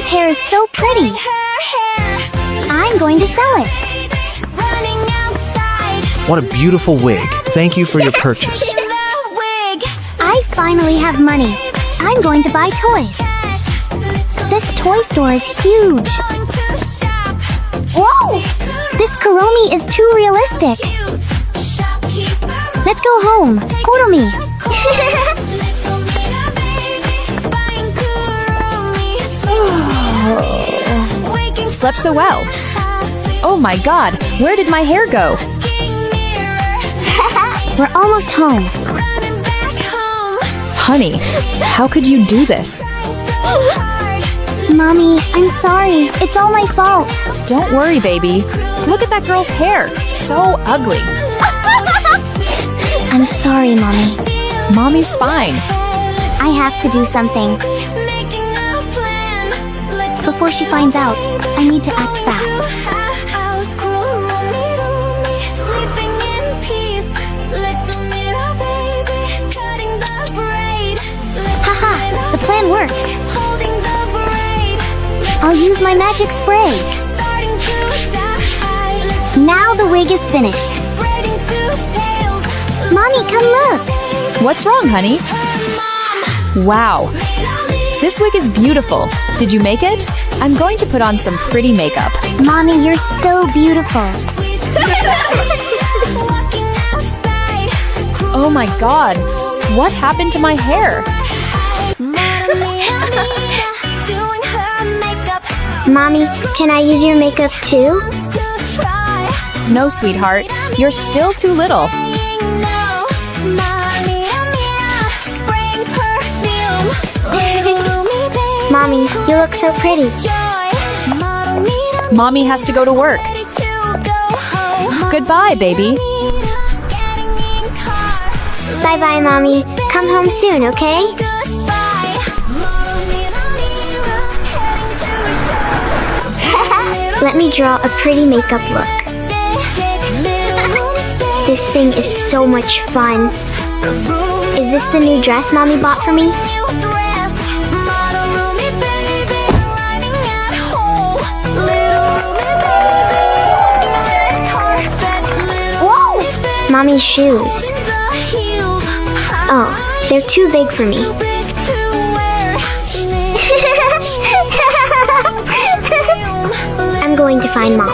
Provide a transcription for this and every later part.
hair is so pretty. I'm going to sell it. What a beautiful wig. Thank you for your purchase. I finally have money. I'm going to buy toys. This toy store is huge. Whoa! This Kuromi is too realistic. Let's go home. Kuromi. Slept so well. Oh my god, where did my hair go? We're almost home. Honey, how could you do this? Mommy, I'm sorry. It's all my fault. Don't worry, baby. Look at that girl's hair. So ugly. I'm sorry, Mommy. Mommy's fine. I have to do something. Before she finds out, I need to act fast. Haha, the plan worked. I'll use my magic spray. Now the wig is finished. Mommy, come look. What's wrong, honey? Wow. This wig is beautiful. Did you make it? I'm going to put on some pretty makeup. Mommy, you're so beautiful. Oh my god. What happened to my hair? Mommy, can I use your makeup too? No, sweetheart. You're still too little. Mommy, you look so pretty. Mommy has to go to work. Goodbye, baby. Bye-bye, Mommy. Come home soon, okay? Let me draw a pretty makeup look. This thing is so much fun. Is this the new dress Mommy bought for me? Whoa! Mommy's shoes. Oh, they're too big for me. I'm going to find Mommy.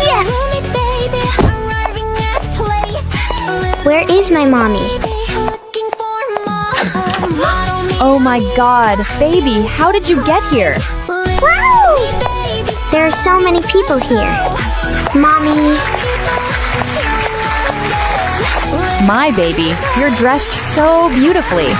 Yes! Where is my Mommy? Oh my god, baby, how did you get here? Wow! There are so many people here. Mommy. My baby, you're dressed so beautifully.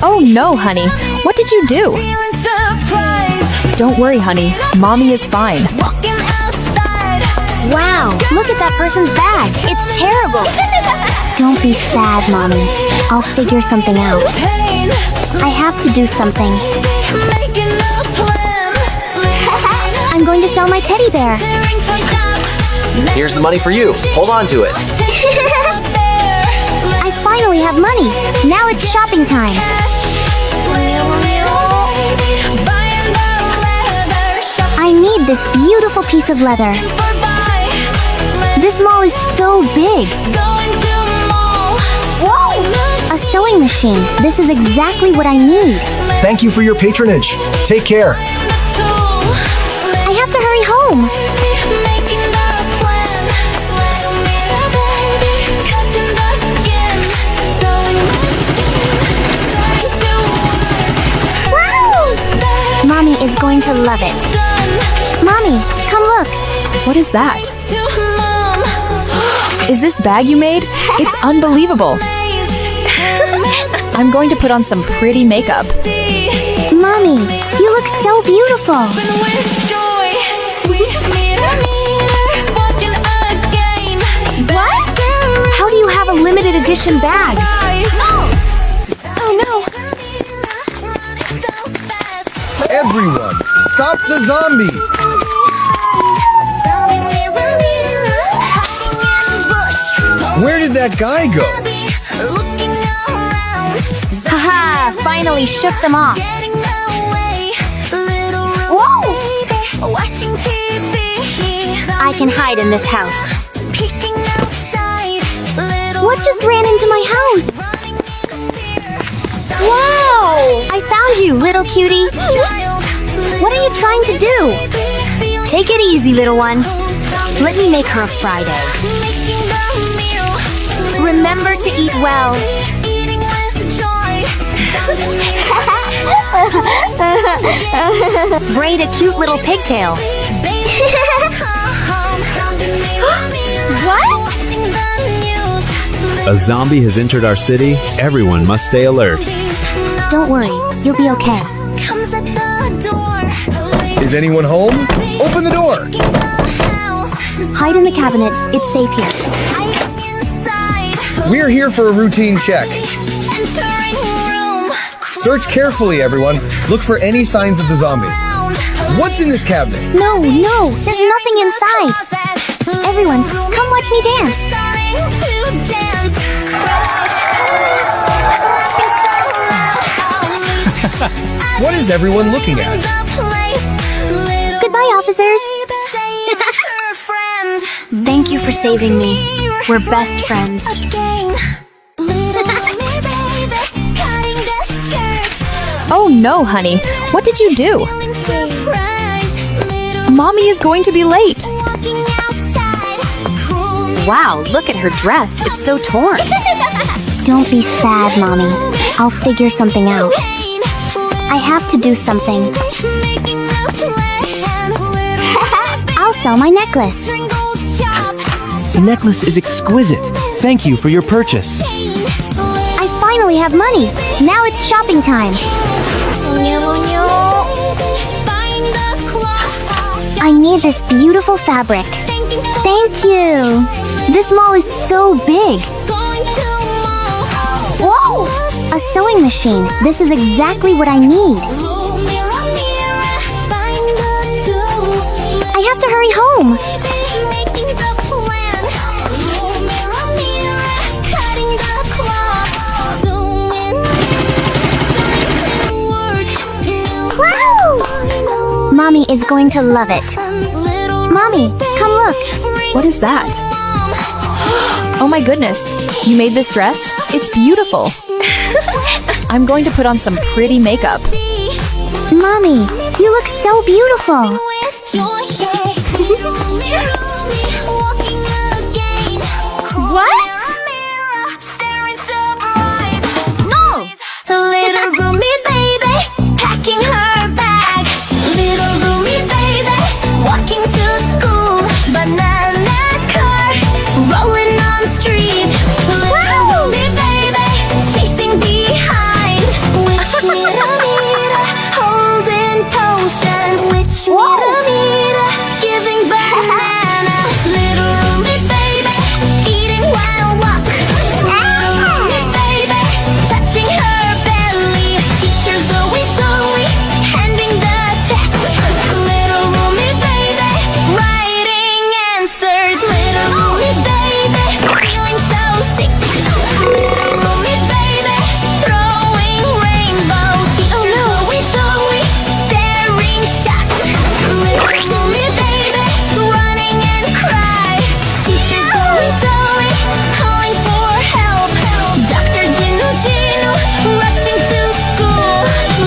Oh no, honey. What did you do? Don't worry, honey. Mommy is fine. Wow, look at that person's bag. It's terrible. Don't be sad, Mommy. I'll figure something out. I have to do something. I'm going to sell my teddy bear. Here's the money for you. Hold on to it. I finally have money. Now it's shopping time. I need this beautiful piece of leather. This mall is so big. Whoa! A sewing machine. This is exactly what I need. Thank you for your patronage. Take care. I have to hurry home. Wow! Mommy is going to love it. Mommy, come look. What is that? Is this bag you made? It's unbelievable. I'm going to put on some pretty makeup. Mommy, you look so beautiful. What? How do you have a limited edition bag? Oh no. Everyone, stop the zombie! Where did that guy go? Haha, finally shook them off. Whoa! I can hide in this house. What just ran into my house? Wow! I found you, little cutie. What are you trying to do? Take it easy, little one. Let me make her a fried egg. Remember to eat well. Braid a cute little pigtail. What? A zombie has entered our city. Everyone must stay alert. Don't worry, you'll be okay. Is anyone home? Open the door! Hide in the cabinet. It's safe here. We're here for a routine check. Search carefully, everyone. Look for any signs of the zombie. What's in this cabinet? No, there's nothing inside. Everyone, come watch me dance. What is everyone looking at? Goodbye, officers. Thank you for saving me. We're best friends. Oh no, honey. What did you do? Mommy is going to be late. Wow, look at her dress. It's so torn. Don't be sad, Mommy. I'll figure something out. I have to do something. I'll sell my necklace. The necklace is exquisite. Thank you for your purchase. I finally have money. Now it's shopping time. I need this beautiful fabric. Thank you. This mall is so big. Whoa! A sewing machine. This is exactly what I need. I have to hurry home. Wow! Mommy is going to love it. Mommy, come look. What is that? Oh my goodness. You made this dress? It's beautiful. I'm going to put on some pretty makeup. Mommy, you look so beautiful. What? No! Little Rumi baby, packing her bag. Little Rumi baby, walking to school. Banana car, rolling on street. Little Rumi baby, chasing behind. Witch Mira Mira, holding potions. Witch Mira Mira, giving banana. Little Rumi baby, eating while walk. Little Rumi baby, touching her belly. Teacher Zoe Zoe, handing the test. Little Rumi baby, writing answers. Little Rumi baby, feeling so sick. Little Rumi baby, throwing rainbow. Teacher Zoe Zoe, staring shocked. Little Rumi baby, running and cry. Teacher Zoe Zoe, calling for help. Dr. Ginu Ginu, rushing to school.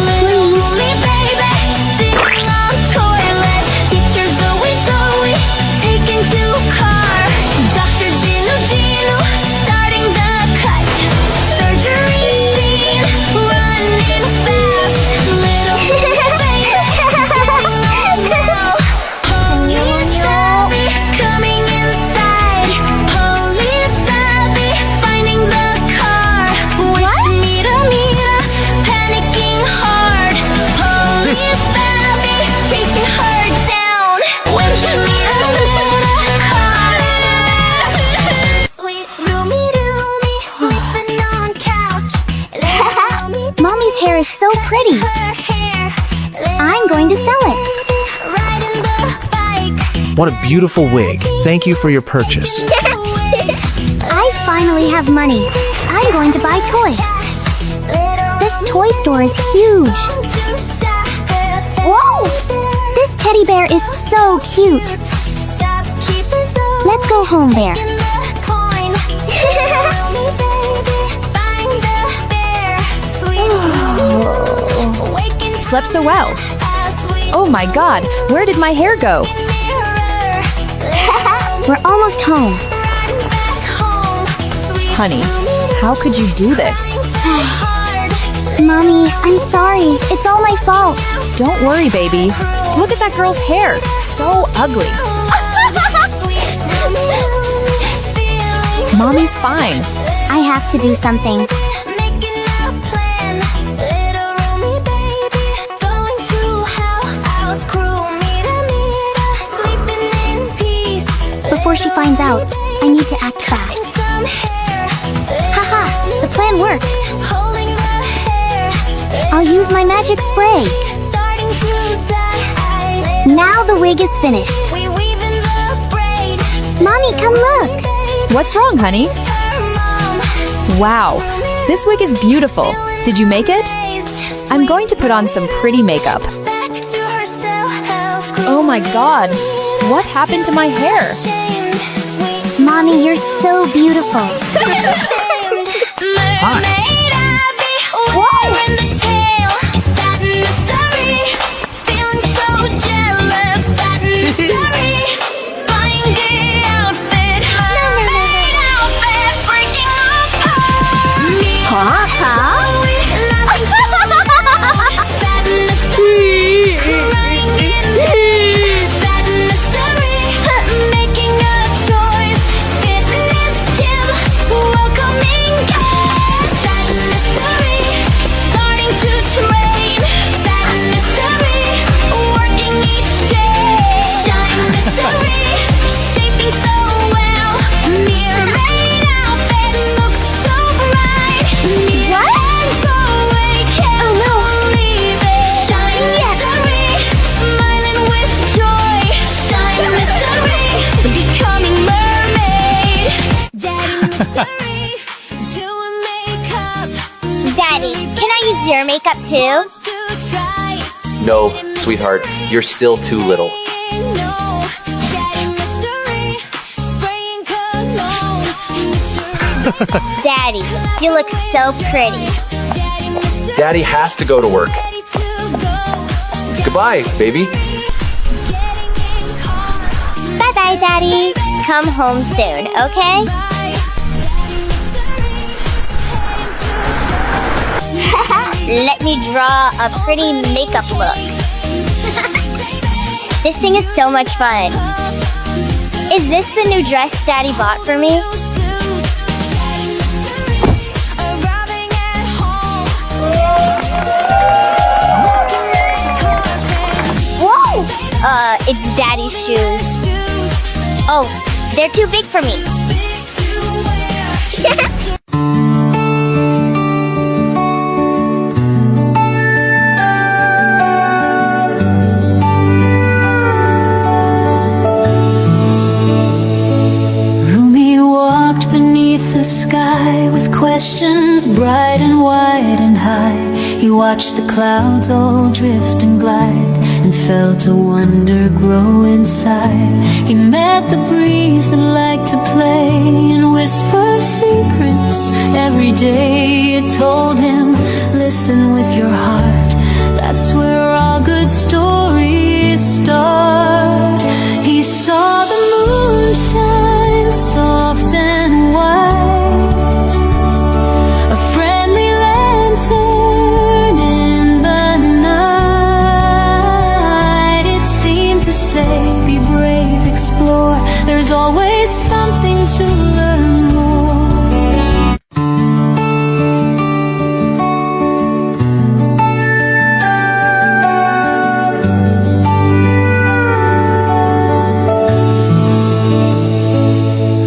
Little Rumi baby, sitting on toilet. Teacher Zoe Zoe, taken to car. Dr. Ginu Ginu, starting the cut. Surgery scene, running fast. Little Rumi baby, getting all now. Police Abby, coming inside. Police Abby, finding the car. Witch Mira Mira, panicking hard. Police Abby, chasing her down. Witch Mira Mira, caught in a mess. Sweet Rumi Rumi, sleeping on couch. Little Rumi Mommy's hair is so pretty. her hair. I'm going to sell it. Riding the bike. What a beautiful wig. Thank you for your purchase. I finally have money. I'm going to buy toys. This toy store is huge. Whoa! This teddy bear is so cute. Let's go home, Bear. Slept so well. Oh my god, where did my hair go? We're almost home. Honey, how could you do this? Mommy, I'm sorry. It's all my fault. Don't worry, baby. Look at that girl's hair. So ugly. Mommy's fine. I have to do something. Before she finds out, I need to act fast. Haha, the plan worked. I'll use my magic spray. Now the wig is finished. Mommy, come look. What's wrong, honey? Wow, this wig is beautiful. Did you make it? I'm going to put on some pretty makeup. Oh my god, what happened to my hair? Mommy, you're so beautiful. Hi. Daddy, can I use your makeup too? No, sweetheart, you're still too little. Daddy, you look so pretty. Daddy has to go to work. Goodbye, baby. Bye-bye, Daddy. Come home soon, okay? Let me draw a pretty makeup look. This thing is so much fun. Is this the new dress Daddy bought for me? Whoa! It's Daddy's shoes. Oh, they're too big for me. Rumi walked beneath the sky with questions bright and wide and high. He watched the clouds all drift and glide and felt a wonder grow inside. He met the breeze that liked to play and whisper secrets every day. It told him, listen with your heart, that's where all good stories start. He saw the moon shine soft and white, a friendly lantern in the night. It seemed to say, be brave, explore, there's always something to learn more.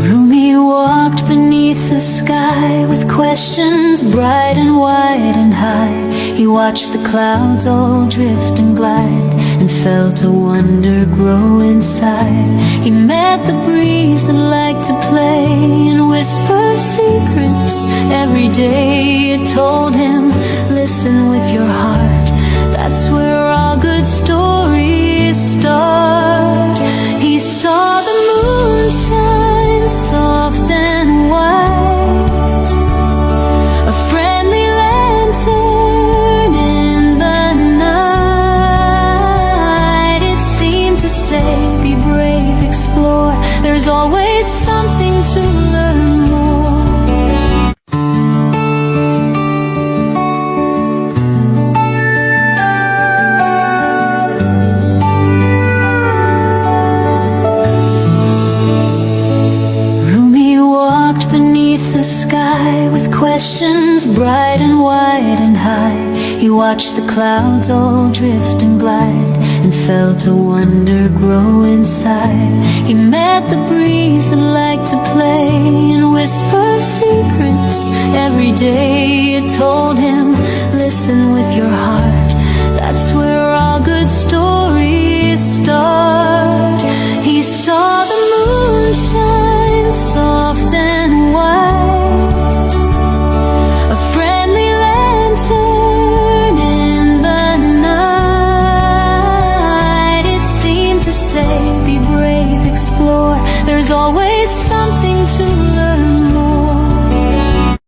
Rumi walked beneath the sky with questions bright and wide and high. He watched the clouds all drift and glide and felt a wonder grow inside. He met the breeze that liked to play and whisper secrets every day. It told him, listen with your heart, that's where all good stories start. He saw the moon shine soft and white, a friendly lantern in the night. It seemed to say, be brave, explore, there's always something to learn more. Rumi walked beneath the sky with questions bright and wide and high. He watched the clouds all drift and glide and felt a wonder grow inside. He met the breeze that liked to play and whisper secrets every day. It told him, listen with your heart, that's where all good stories